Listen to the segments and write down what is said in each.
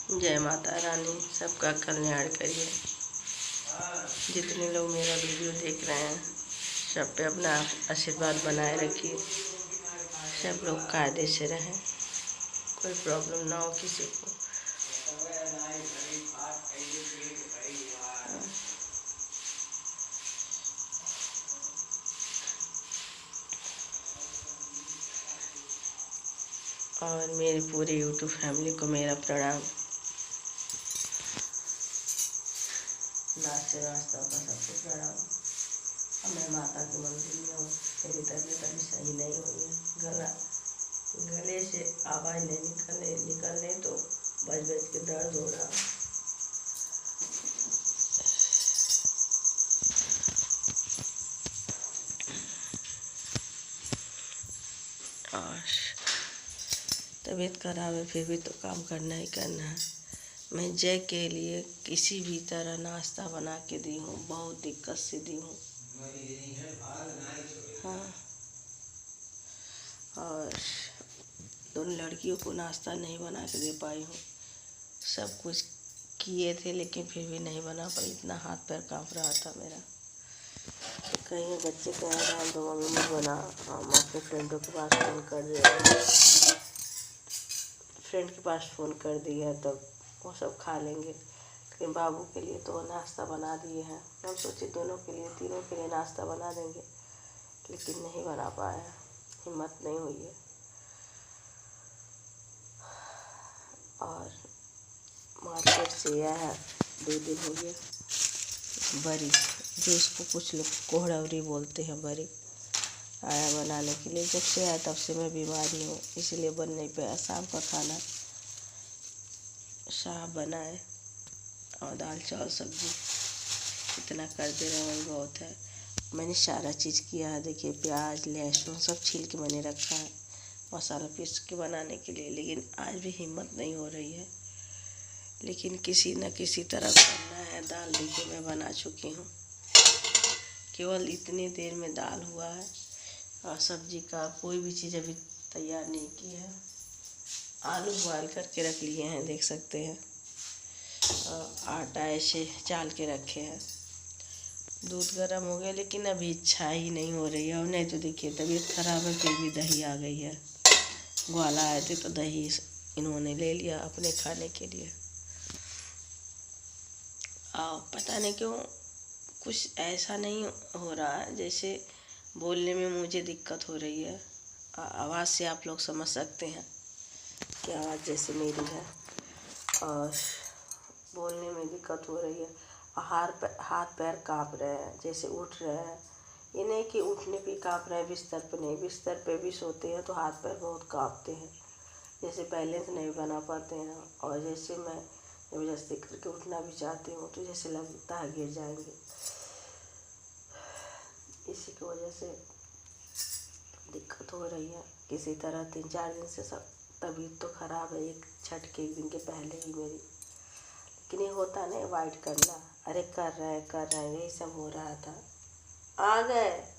जय माता रानी, सबका कल्याण करिए। जितने लोग मेरा वीडियो देख रहे हैं सब पे अपना आशीर्वाद बनाए रखिए। सब लोग कायदे से रहें, कोई प्रॉब्लम ना हो किसी को। और मेरे पूरे यूट्यूब फैमिली को मेरा प्रणाम। नाश्ते वास्ता का सबको प्रणाम। अब मैं माता के मंदिर में हूँ। मेरी तबीयत अभी सही नहीं हुई है। गले से आवाज़ नहीं निकलने तो बज के दर्द हो रहा है। और तबीयत खराब है फिर भी तो काम करना ही करना है। मैं जय के लिए किसी भी तरह नाश्ता बना के दी हूँ, बहुत दिक्कत से दी हूँ। हाँ, और दोनों लड़कियों को नाश्ता नहीं बना के दे पाई हूँ। सब कुछ किए थे लेकिन फिर भी नहीं बना पाई, इतना हाथ पैर कांप रहा था मेरा। तो कहीं बच्चे कह रहे हैं तो मम्मी नहीं बना। हम अपने फ्रेंडों के पास फ़ोन कर दिए, फ्रेंड के पास फ़ोन कर दिया तब वो सब खा लेंगे। लेकिन बाबू के लिए तो नाश्ता बना दिए हैं। हम सोचे दोनों के लिए, तीनों के लिए नाश्ता बना देंगे, लेकिन नहीं बना पाया, हिम्मत नहीं हुई है। और मार्केट से आया है 2 दिन हो गया, बरी, जो इसको कुछ लोग कोहड़ौरी बोलते हैं, बरी आया बनाने के लिए। जब से आया तब से मैं बीमारी हूँ, इसलिए बन नहीं पाया। शाम का खाना साग बनाए और दाल चावल सब्जी, इतना कर दे रहे वही बहुत है। मैंने सारा चीज़ किया है, देखिए प्याज लहसुन सब छील के मैंने रखा है मसाला पीस के बनाने के लिए, लेकिन आज भी हिम्मत नहीं हो रही है। लेकिन किसी न किसी तरह करना है। दाल देखिए मैं बना चुकी हूँ, केवल इतनी देर में दाल हुआ है और सब्जी का कोई भी चीज़ अभी तैयार नहीं की है। आलू बॉयल करके रख लिए हैं, देख सकते हैं। आटा ऐसे चाल के रखे हैं। दूध गर्म हो गया लेकिन अभी इच्छा ही नहीं हो रही है। और नहीं तो देखिए तबीयत खराब है फिर भी दही आ गई है। ग्वाला आए थे तो दही इन्होंने ले लिया अपने खाने के लिए। पता नहीं क्यों कुछ ऐसा नहीं हो रहा है, जैसे बोलने में मुझे दिक्कत हो रही है। आवाज़ से आप लोग समझ सकते हैं कि आवाज़ जैसे मेरी है और बोलने में दिक्कत हो रही है। हाथ पैर काँप रहे हैं, जैसे उठ रहे हैं। ये नहीं कि उठने पे काँप रहे हैं, बिस्तर पे नहीं। बिस्तर पे भी सोते हैं तो हाथ पैर बहुत काँपते हैं, जैसे बैलेंस नहीं बना पाते हैं। और जैसे मैं जबरदस्ती करके उठना भी चाहती हूँ तो जैसे लगता है गिर जाएंगे। इसी की वजह से दिक्कत हो रही है किसी तरह। 3-4 दिन से सब तबीयत तो ख़राब है, एक छठ के 1 दिन के पहले ही मेरी। लेकिन ये होता नहीं अवॉइड करना, अरे कर रहे हैं यही सब हो रहा था। आ गए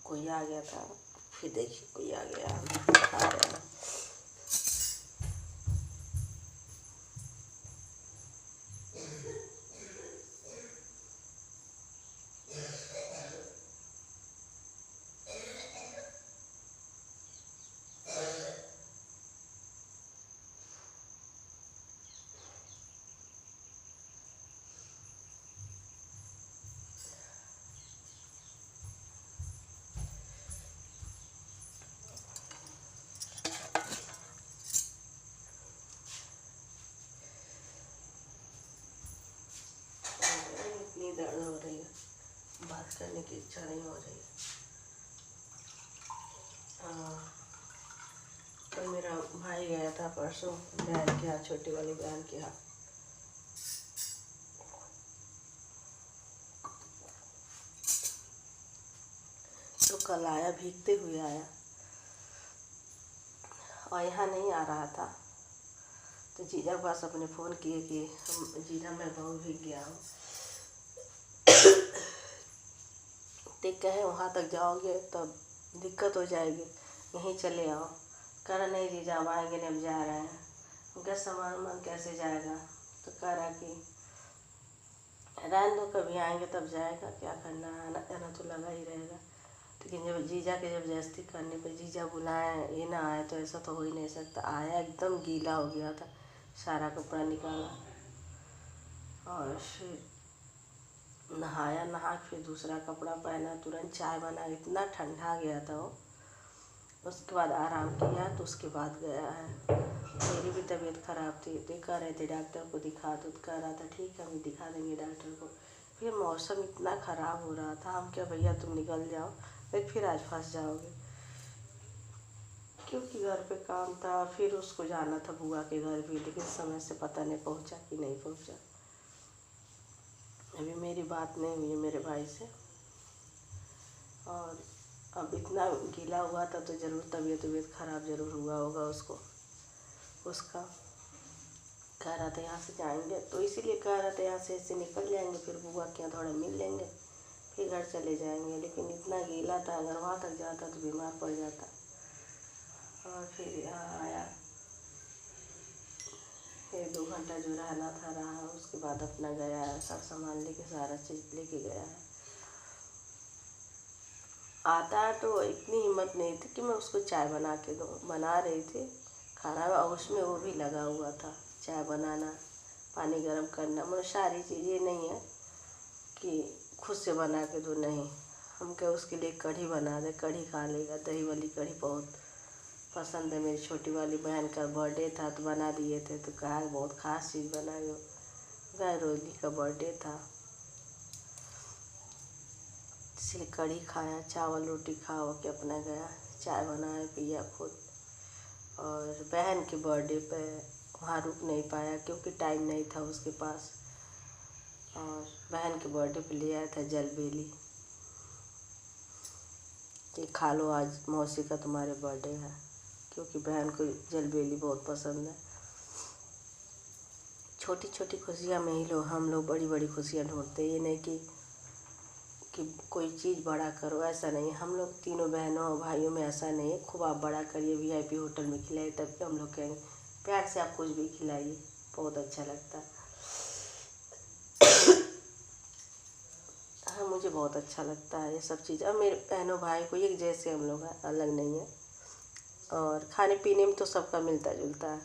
कोई आ गया था, फिर देखिए कोई आ गया, आ रहा है। इतनी दर्द हो रही है, बात करने की इच्छा नहीं हो रही है। कल मेरा भाई ही गया था परसों बहन के यहाँ, छोटी वाली बहन के यहाँ। तो कल आया, भीगते हुए आया और यहाँ नहीं आ रहा था। तो जीजा के पास अपने फ़ोन किए कि जीजा मैं बहुत भीग गया हूँ। तो कहे वहाँ तक जाओगे तब दिक्कत हो जाएगी, यहीं चले आओ। कह रहा नहीं जीजा अब आएंगे नहीं, अब जा रहे हैं। उनका सामान वामान कैसे जाएगा। तो कह रहा कि रहने दो, कभी आएंगे तब जाएगा, क्या करना, आना जाना तो लगा ही रहेगा। लेकिन जब जीजा के जबरदस्ती करने पे जीजा बुलाए, ये ना आए तो ऐसा तो हो ही नहीं सकता। आया एकदम गीला हो गया था, सारा कपड़ा निकाला और फिर नहाया, नहा फिर दूसरा कपड़ा पहना, तुरंत चाय बना, इतना ठंडा गया था वो। उसके बाद आराम किया तो उसके बाद गया है। मेरी भी तबीयत ख़राब थी, तो कह रहे थे डॉक्टर को दिखा दो। तो कह रहा था ठीक है हम दिखा देंगे डॉक्टर को। फिर मौसम इतना ख़राब हो रहा था, हम क्या भैया तुम निकल जाओ, फिर आज फंस जाओगे, क्योंकि घर पे काम था। फिर उसको जाना था बुआ के घर भी, लेकिन समय से पता नहीं पहुंचा कि नहीं पहुंचा। अभी मेरी बात नहीं हुई है मेरे भाई से। और अब इतना गीला हुआ था तो ज़रूर तबीयत ख़राब ज़रूर हुआ होगा उसका। कह रहा था यहाँ से जाएंगे, तो इसीलिए कह रहा था यहाँ से ऐसे निकल जाएंगे, फिर बुआ के यहाँ थोड़ा मिल लेंगे, फिर घर चले जाएंगे। लेकिन इतना गीला था, अगर वहाँ तक जाता तो बीमार पड़ जाता। और फिर यहाँ आया, फिर 2 घंटा जो रहना था रहा, उसके बाद अपना गया है, सब सामान लेके, सारा चीज़ लेके गया है। आता है तो इतनी हिम्मत नहीं थी कि मैं उसको चाय बना के दूँ। बना रही थी खाना, और उसमें वो भी लगा हुआ था, चाय बनाना, पानी गर्म करना, मतलब सारी चीज़ें नहीं है कि खुद से बना के दूँ, नहीं। हम क्या उसके लिए कढ़ी बना दे, कढ़ी खा लेगा, दही वाली कढ़ी बहुत पसंद है। मेरी छोटी वाली बहन का बर्थडे था तो बना दिए थे, तो कहा बहुत ख़ास चीज़ बनाई हो। गाय रोली का बर्थडे था, इसलिए कढ़ी खाया, चावल रोटी खा के अपना गया, चाय बनाया पिया खुद। और बहन के बर्थडे पे वहाँ रुक नहीं पाया क्योंकि टाइम नहीं था उसके पास। और बहन के बर्थडे पे ले आया था जलबेली कि खा लो आज मौसी का तुम्हारे बर्थडे है, क्योंकि बहन को जलबेली बहुत पसंद है। छोटी छोटी खुशियाँ में ही हम लोग बड़ी बड़ी खुशियाँ ढूंढते हैं। ये नहीं कि कोई चीज़ बड़ा करो, ऐसा नहीं। हम लोग तीनों बहनों और भाइयों में ऐसा नहीं है खूब आप बड़ा करिए, VIP होटल में खिलाइए, तब भी हम लोग कहेंगे प्यार से आप कुछ भी खिलाइए, बहुत अच्छा लगता है। हाँ मुझे बहुत अच्छा लगता है ये सब चीज़। अब मेरे बहनों भाई को एक जैसे हम लोग हैं, अलग नहीं है। और खाने पीने में तो सबका मिलता जुलता है,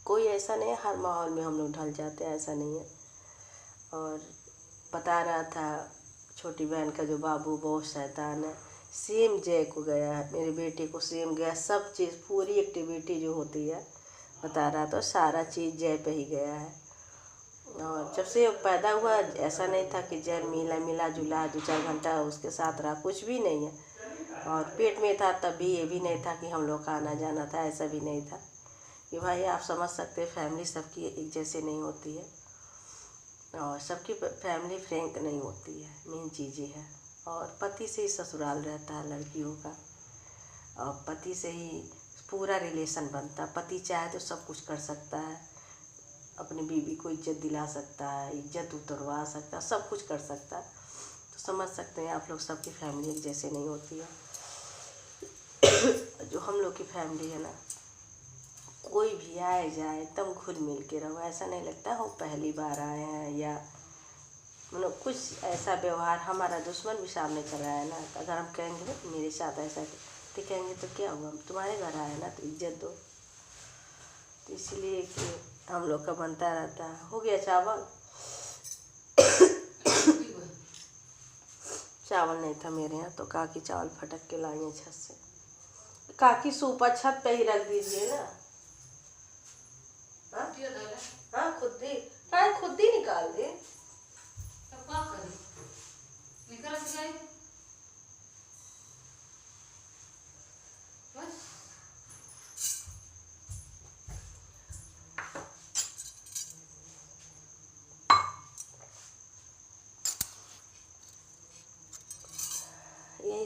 कोई ऐसा नहीं है हर माहौल में हम लोग ढल जाते हैं, ऐसा नहीं है। और बता रहा था छोटी बहन का जो बाबू बहुत शैतान है, सेम जय को गया है, मेरे बेटे को सेम गया, सब चीज़ पूरी एक्टिविटी जो होती है बता रहा था, सारा चीज़ जय पे ही गया है। और जब से पैदा हुआ ऐसा नहीं था कि जय मिला जुला 2-4 घंटा उसके साथ रहा, कुछ भी नहीं है। और पेट में था तब भी ये भी नहीं था कि हम लोग का आना जाना था, ऐसा भी नहीं था। कि भाई आप समझ सकते हैं फैमिली सबकी एक जैसे नहीं होती है, और सबकी फैमिली फ्रैंक नहीं होती है, मेन चीज़ें है। और पति से ही ससुराल रहता है लड़कियों का, और पति से ही पूरा रिलेशन बनता है। पति चाहे तो सब कुछ कर सकता है, अपनी बीवी को इज्जत दिला सकता है, इज्जत उतरवा सकता है, सब कुछ कर सकता है। तो समझ सकते हैं आप लोग सबकी फैमिली एक जैसे नहीं होती है। जो हम लोग की फैमिली है ना, कोई भी आए जाए एकदम घुल मिल के रहो, ऐसा नहीं लगता हो पहली बार आए हैं, या मतलब कुछ ऐसा व्यवहार। हमारा दुश्मन भी सामने चला है ना, अगर हम कहेंगे मेरे साथ ऐसा, तो कहेंगे तो क्या हुआ, तुम्हारे घर आए ना तो इज्जत दो। तो इसलिए कि हम लोग का बनता रहता है। हो गया चावल? चावल नहीं था मेरे यहाँ, तो काकी चावल फटक के लाई है छत से। काकी सूपा छत पे ही रख दीजिए ना। हाँ खुद ही निकाल दे।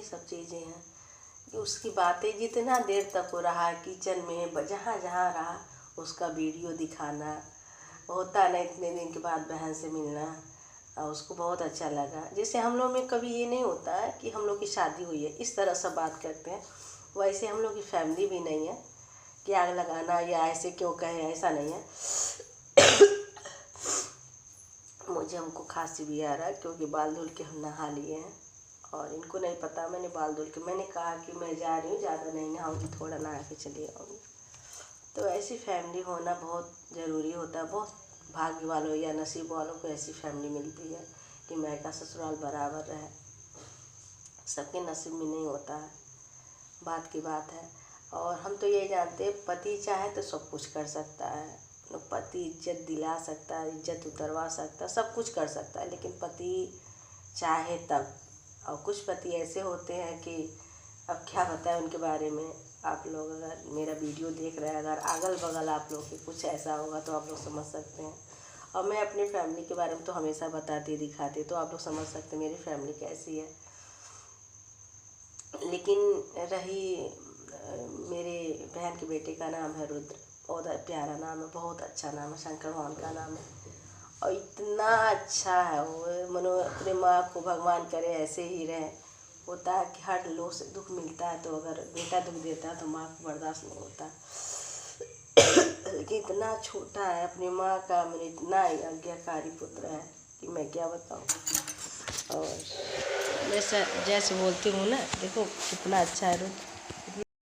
सब चीज़ें हैं कि उसकी बातें जितना देर तक वो रहा किचन में, जहाँ जहाँ रहा उसका वीडियो दिखाना, होता ना इतने दिन के बाद बहन से मिलना, और उसको बहुत अच्छा लगा। जैसे हम लोग में कभी ये नहीं होता है कि हम लोग की शादी हुई है इस तरह से बात करते हैं, वैसे हम लोग की फैमिली भी नहीं है कि आग लगाना या ऐसे क्यों कहे, ऐसा नहीं है। मुझे हमको खांसी भी आ रहा है क्योंकि बाल धुल के हम नहा लिए हैं और इनको नहीं पता मैंने बाल धुल के, मैंने कहा कि मैं जा रही हूँ, ज़्यादा नहीं नहाऊँगी, थोड़ा नहा के चली आऊँगी। तो ऐसी फैमिली होना बहुत ज़रूरी होता है। बहुत भाग्य वालों या नसीब वालों को ऐसी फैमिली मिलती है कि मायका ससुराल बराबर रहे। सबके नसीब में नहीं होता है, बात की बात है। और हम तो ये जानते हैं पति चाहे तो सब कुछ कर सकता है, पति इज्जत दिला सकता है, इज्जत उतरवा सकता है, सब कुछ कर सकता है, लेकिन पति चाहे तब। और कुछ पति ऐसे होते हैं कि अब क्या बताएं उनके बारे में। आप लोग अगर मेरा वीडियो देख रहे हैं, अगर अगल बगल आप लोग के कुछ ऐसा होगा तो आप लोग समझ सकते हैं। और मैं अपनी फैमिली के बारे में तो हमेशा बताती दिखाती, तो आप लोग समझ सकते हैं मेरी फैमिली कैसी है। लेकिन रही मेरे बहन के बेटे का नाम है रुद्र, बहुत प्यारा नाम है, बहुत अच्छा नाम है, शंकर भगवान का नाम है। और इतना अच्छा है वो, मनो अपने माँ को भगवान करे ऐसे ही रहे। होता है कि हर लोग से दुख मिलता है, तो अगर बेटा दुख देता है तो माँ को बर्दाश्त नहीं होता। लेकिन इतना छोटा है, अपनी माँ का मेरे इतना आज्ञाकारी पुत्र है कि मैं क्या बताऊँ। और मैं जैसे बोलती हूँ ना, देखो कितना अच्छा है रुद्र।